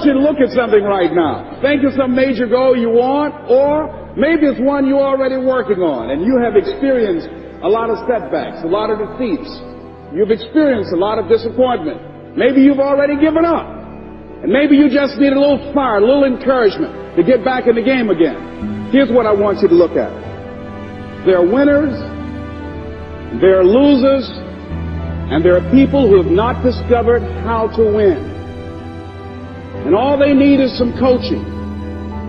you to look at something right now. Think of some major goal you want, or maybe it's one you're already working on, and you have experienced a lot of setbacks, a lot of defeats. You've experienced a lot of disappointment. Maybe you've already given up. And maybe you just need a little fire, a little encouragement to get back in the game again. Here's what I want you to look at. There are winners, there are losers, and there are people who have not discovered how to win. And all they need is some coaching.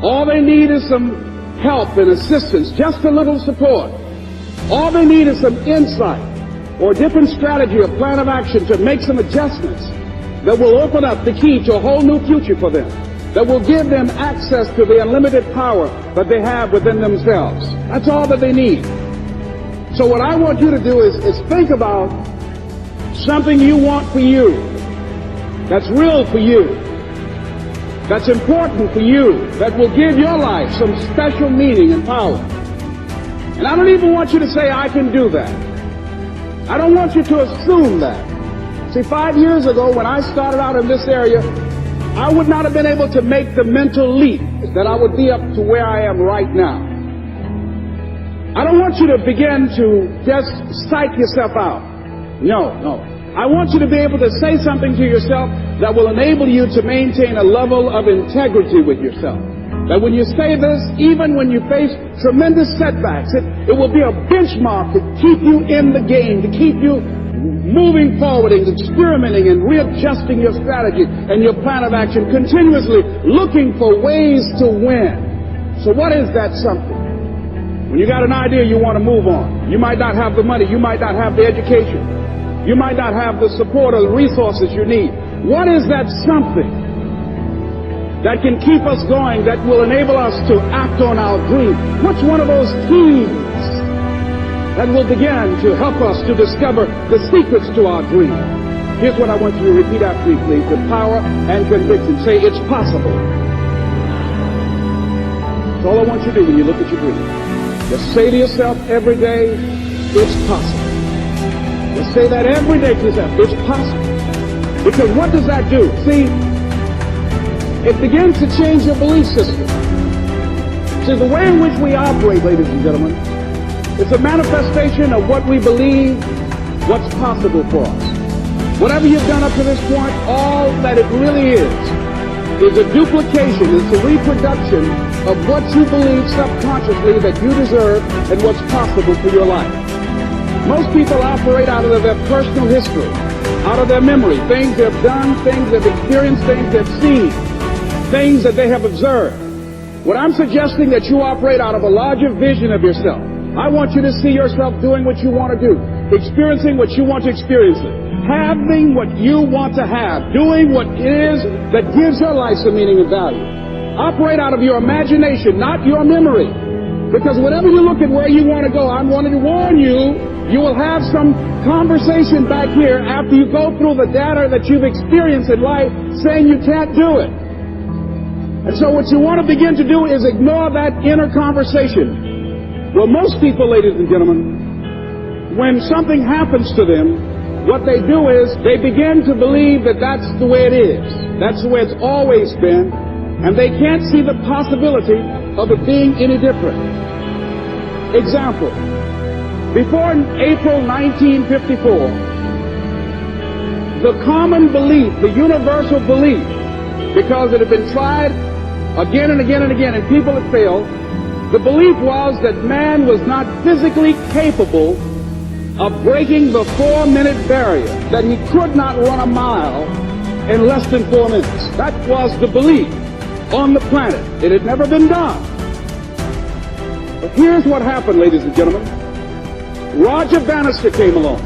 All they need is some help and assistance, just a little support. All they need is some insight or a different strategy or plan of action to make some adjustments that will open up the key to a whole new future for them, that will give them access to the unlimited power that they have within themselves. That's all that they need. So what I want you to do is think about something you want for you, that's real for you, that's important for you, that will give your life some special meaning and power. And I don't even want you to say, I can do that. I don't want you to assume that. See, 5 years ago, when I started out in this area, I would not have been able to make the mental leap that I would be up to where I am right now. I don't want you to begin to just psych yourself out. No. I want you to be able to say something to yourself that will enable you to maintain a level of integrity with yourself. That when you say this, even when you face tremendous setbacks, it will be a benchmark to keep you in the game, to keep you moving forward and experimenting and readjusting your strategy and your plan of action, continuously looking for ways to win. So what is that something? When you got an idea you want to move on, you might not have the money, you might not have the education, you might not have the support or the resources you need. What is that something that can keep us going, that will enable us to act on our dream? What's one of those keys that will begin to help us to discover the secrets to our dream? Here's what I want you to repeat after me, please, with power and conviction. Say, it's possible. That's all I want you to do when you look at your dream. Just say to yourself every day, it's possible. Just say that every day to yourself, it's possible. Because what does that do? See, it begins to change your belief system. See, the way in which we operate, ladies and gentlemen, it's a manifestation of what we believe, what's possible for us. Whatever you've done up to this point, all that it really is a duplication, it's a reproduction of what you believe subconsciously that you deserve and what's possible for your life. Most people operate out of their personal history, out of their memory, things they've done, things they've experienced, things they've seen, things that they have observed. What I'm suggesting that you operate out of a larger vision of yourself. I want you to see yourself doing what you want to do, experiencing what you want to experience, having what you want to have, doing what it is that gives your life some meaning and value. Operate out of your imagination, not your memory. Because whenever you look at where you want to go, I'm wanting to warn you, you will have some conversation back here after you go through the data that you've experienced in life saying you can't do it. And so what you want to begin to do is ignore that inner conversation. Well, most people, ladies and gentlemen, when something happens to them, what they do is they begin to believe that that's the way it is. That's the way it's always been. And they can't see the possibility of it being any different. Example. Before April 1954, the common belief, the universal belief, because it had been tried again and again and again, and people had failed, the belief was that man was not physically capable of breaking the 4-minute barrier, that he could not run a mile in less than 4 minutes. That was the belief on the planet. It had never been done. But here's what happened, ladies and gentlemen. Roger Bannister came along,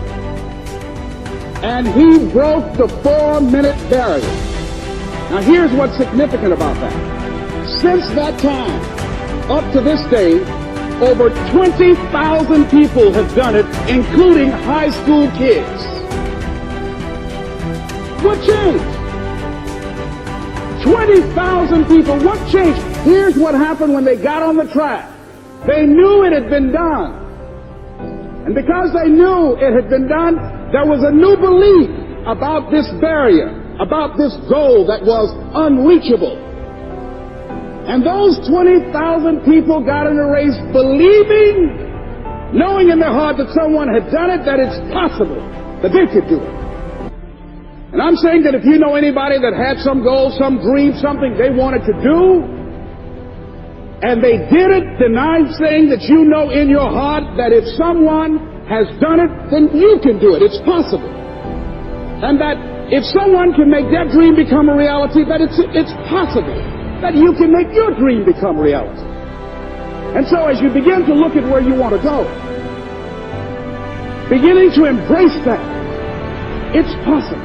and he broke the 4-minute barrier. Now here's what's significant about that. Since that time, up to this day, over 20,000 people have done it, including high school kids. What changed? 20,000 people, what changed? Here's what happened when they got on the track. They knew it had been done. And because they knew it had been done, there was a new belief about this barrier. about this goal that was unreachable. And those 20,000 people got in a race believing, knowing in their heart that someone had done it, that it's possible, that they could do it. And I'm saying that if you know anybody that had some goal, some dream, something they wanted to do, and they did it, then I'm saying that you know in your heart that if someone has done it, then you can do it. It's possible. And that if someone can make their dream become a reality, that it's possible that you can make your dream become reality. And so as you begin to look at where you want to go, beginning to embrace that, it's possible.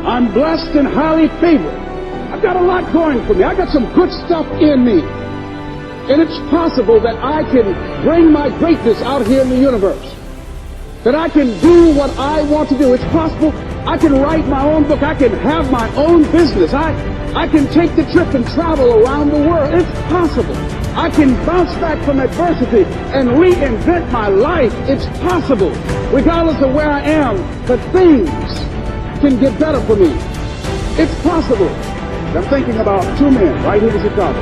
I'm blessed and highly favored. I've got a lot going for me. I've got some good stuff in me. And it's possible that I can bring my greatness out here in the universe. That I can do what I want to do. It's possible I can write my own book. I can have my own business. I can take the trip and travel around the world. It's possible. I can bounce back from adversity and reinvent my life. It's possible. Regardless of where I am, that things can get better for me. It's possible. I'm thinking about two men right here in Chicago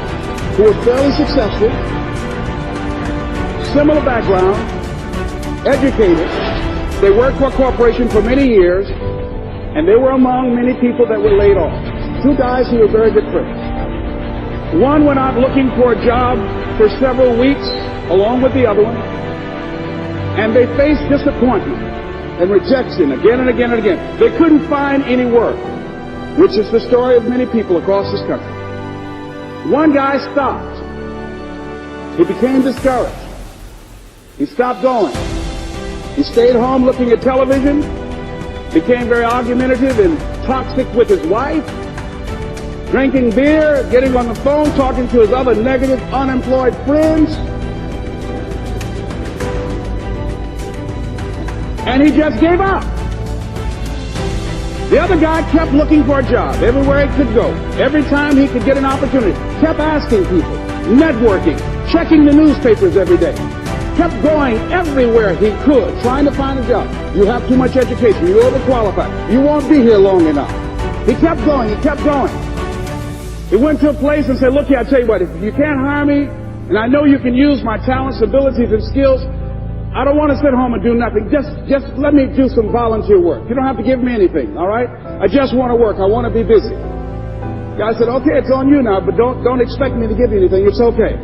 who were fairly successful, similar background, educated. They worked for a corporation for many years, and they were among many people that were laid off. Two guys who were very good friends. One went out looking for a job for several weeks along with the other one, and they faced disappointment and rejection again and again and again. They couldn't find any work, which is the story of many people across this country. One guy stopped. He became discouraged. He stopped going. He stayed home looking at television, became very argumentative and toxic with his wife, drinking beer, getting on the phone, talking to his other negative, unemployed friends. And he just gave up. The other guy kept looking for a job everywhere he could go. Every time he could get an opportunity, kept asking people, networking, checking the newspapers every day. Kept going everywhere he could, trying to find a job. You have too much education. You're overqualified. You won't be here long enough. He kept going. He kept going. He went to a place and said, look here, I tell you what, if you can't hire me, and I know you can use my talents, abilities, and skills, I don't want to sit home and do nothing. Just let me do some volunteer work. You don't have to give me anything, all right? I just want to work. I want to be busy. The guy said, okay, it's on you now, but don't expect me to give you anything. It's okay.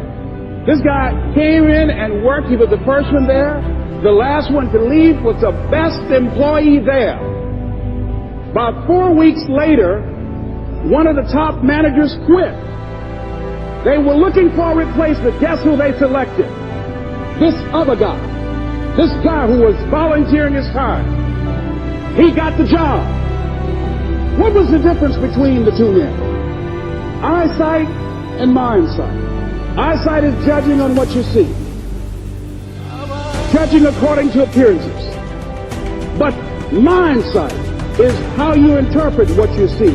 This guy came in and worked. He was the first one there. The last one to leave was the best employee there. About 4 weeks later, one of the top managers quit. They were looking for a replacement. Guess who they selected? This other guy. This guy who was volunteering his time. He got the job. What was the difference between the two men? Eyesight and mindsight. Eyesight is judging on what you see. Judging according to appearances. But mindsight is how you interpret what you see.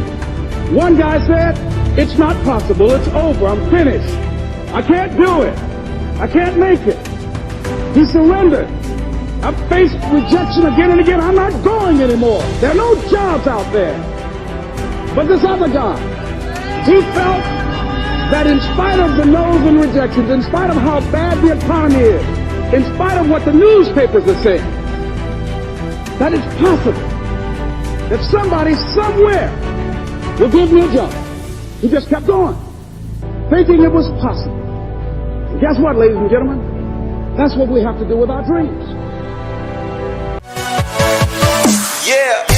One guy said, it's not possible, it's over, I'm finished. I can't do it. I can't make it. He surrendered. I've faced rejection again and again. I'm not going anymore. There are no jobs out there. But this other guy, he felt that in spite of the no's and rejections, in spite of how bad the economy is, in spite of what the newspapers are saying, that it's possible that somebody somewhere will give me a job. He just kept going, thinking it was possible. And guess what, ladies and gentlemen? That's what we have to do with our dreams. Yeah.